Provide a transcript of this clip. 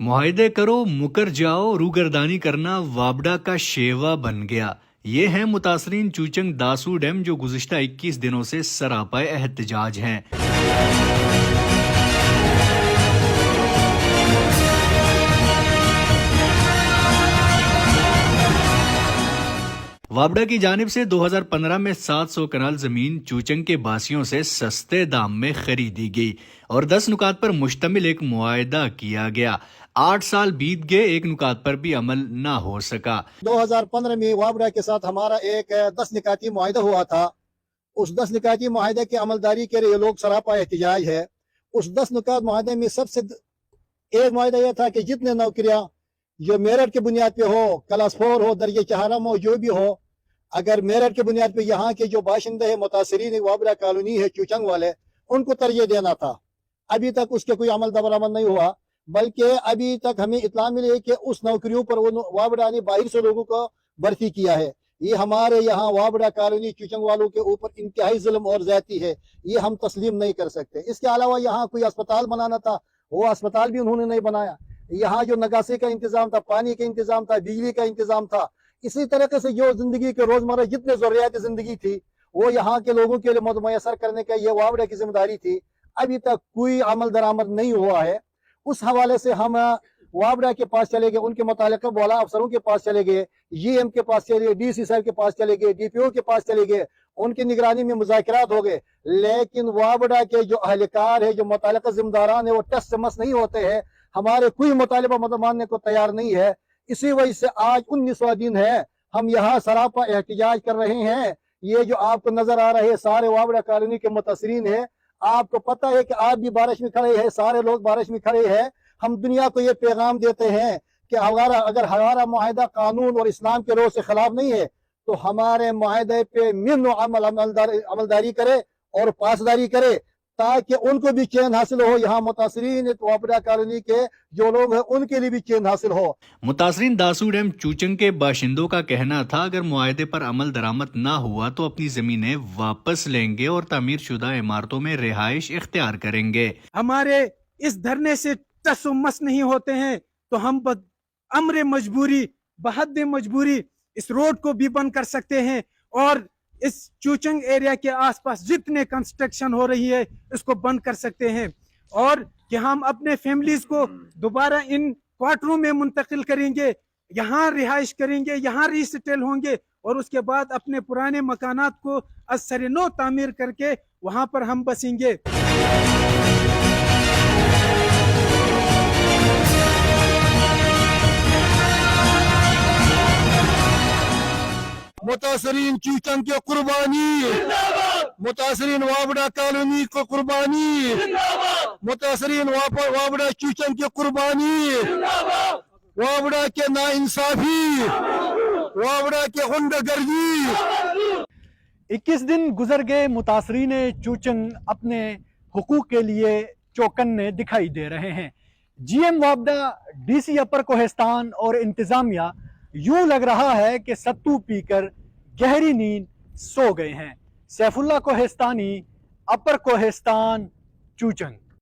معاہدے کرو مکر جاؤ، روگردانی کرنا وابڈا کا شیوا بن گیا۔ یہ ہیں متاثرین چوچنگ داسو ڈیم جو گزشتہ 21 دنوں سے سراپائے احتجاج ہیں۔ وابڈا کی جانب سے 2015 میں 700 کنال زمین چوچنگ کے باسیوں سے سستے دام میں خریدی گئی اور 10 نکات پر مشتمل ایک معاہدہ کیا گیا۔ 8 سال بیت گئے، ایک نکات پر بھی عمل نہ ہو سکا۔ 2015 میں وابڈا کے ساتھ ہمارا ایک 10 نکاتی معاہدہ ہوا تھا۔ اس 10 نکاتی معاہدے کی عملداری کے لیے لوگ سراپا احتجاج ہے۔ اس 10 نکات معاہدے میں سب سے ایک معاہدہ یہ تھا کہ جتنے نوکریاں جو میرٹ کی بنیاد پہ ہو، کلاس 4 ہو، درجہ چہارم ہو، جو بھی ہو، اگر میرٹ کی بنیاد پہ یہاں کے جو باشندے ہیں، متاثرین وابڈا کالونی ہے چوچنگ والے، ان کو ترجیح دینا تھا۔ ابھی تک اس کے کوئی عمل درآمد نہیں ہوا، بلکہ ابھی تک ہمیں اطلاع ملی ہے کہ اس نوکریوں پر وابڈا نے باہر سے لوگوں کو بھرتی کیا ہے۔ یہ ہمارے یہاں وابڈا کالونی چوچنگ والوں کے اوپر انتہائی ظلم اور زیادتی ہے، یہ ہم تسلیم نہیں کر سکتے۔ اس کے علاوہ یہاں کوئی اسپتال بنانا تھا، وہ اسپتال بھی انہوں نے نہیں بنایا۔ یہاں جو نگاسی کا انتظام تھا، پانی کا انتظام تھا، بجلی کا انتظام تھا، اسی طریقے سے جو زندگی کے روزمرہ جتنے ضروریات زندگی تھی وہ یہاں کے لوگوں کے لیے میسر کرنے کا یہ وابڈا کی ذمہ داری تھی۔ ابھی تک کوئی عمل درآمد نہیں ہوا ہے۔ اس حوالے سے ہم وابڈا کے پاس چلے گئے، ان کے متعلقہ والا افسروں کے پاس چلے گئے، جی ایم کے پاس چلے گئے، ڈی سی صاحب کے پاس چلے گئے، ڈی پی او کے پاس چلے گئے، ان کی نگرانی میں مذاکرات ہو گئے، لیکن وابڈا کے جو اہلکار ہے، جو متعلقہ ذمہ داران ہے، وہ ٹس سے مس نہیں ہوتے ہیں، ہمارے کوئی مطالبہ ماننے کو تیار نہیں ہے۔ اسی وجہ سے آج 19واں دن ہے، ہم یہاں سراپا احتجاج کر رہے ہیں۔ یہ جو آپ کو نظر آ رہے ہیں سارے وابڈا کالونی کے متاثرین ہیں۔ آپ کو پتہ ہے کہ آپ بھی بارش میں کھڑے ہیں، سارے لوگ بارش میں کھڑے ہیں۔ ہم دنیا کو یہ پیغام دیتے ہیں کہ اگر ہمارا معاہدہ قانون اور اسلام کے روح سے خلاف نہیں ہے تو ہمارے معاہدے پہ من و عملداری کرے اور پاسداری کرے، تاکہ ان کو بھی چین حاصل ہو، یہاں متاثرین وابڈا کالونی کے جو لوگ ہیں ان کے لیے بھی چین حاصل ہو۔ متاثرین داسو ڈیم چوچنگ کے باشندوں کا کہنا تھا اگر معاہدے پر عمل درآمد نہ ہوا تو اپنی زمینیں واپس لیں گے اور تعمیر شدہ عمارتوں میں رہائش اختیار کریں گے۔ ہمارے اس دھرنے سے ٹس و مس نہیں ہوتے ہیں تو ہم امر مجبوری، بحد مجبوری اس روڈ کو بھی بند کر سکتے ہیں اور اس چوچنگ ایریا کے آس پاس جتنے کنسٹرکشن ہو رہی ہے اس کو بند کر سکتے ہیں، اور کہ ہم اپنے فیملیز کو دوبارہ ان کوارٹروں میں منتقل کریں گے، یہاں رہائش کریں گے، یہاں ری سیٹل ہوں گے اور اس کے بعد اپنے پرانے مکانات کو از سر نو تعمیر کر کے وہاں پر ہم بسیں گے۔ متاثرین چوچنگ کی قربانی، متاثرین وابڈا کالونی کو قربانی، متاثرین وابڈا چوچنگ کی قربانی، وابڈا کے ناانصافی، وابڈا کے غنڈہ گردی۔ 21 دن گزر گئے، متاثرین چوچنگ اپنے حقوق کے لیے چوکنے دکھائی دے رہے ہیں۔ جی ایم وابڈا، ڈی سی اپر کوہستان اور انتظامیہ یوں لگ رہا ہے کہ ستو پی کر گہری نیند سو گئے ہیں۔ سیف اللہ کوہستانی، اپر کوہستان، چوچنگ۔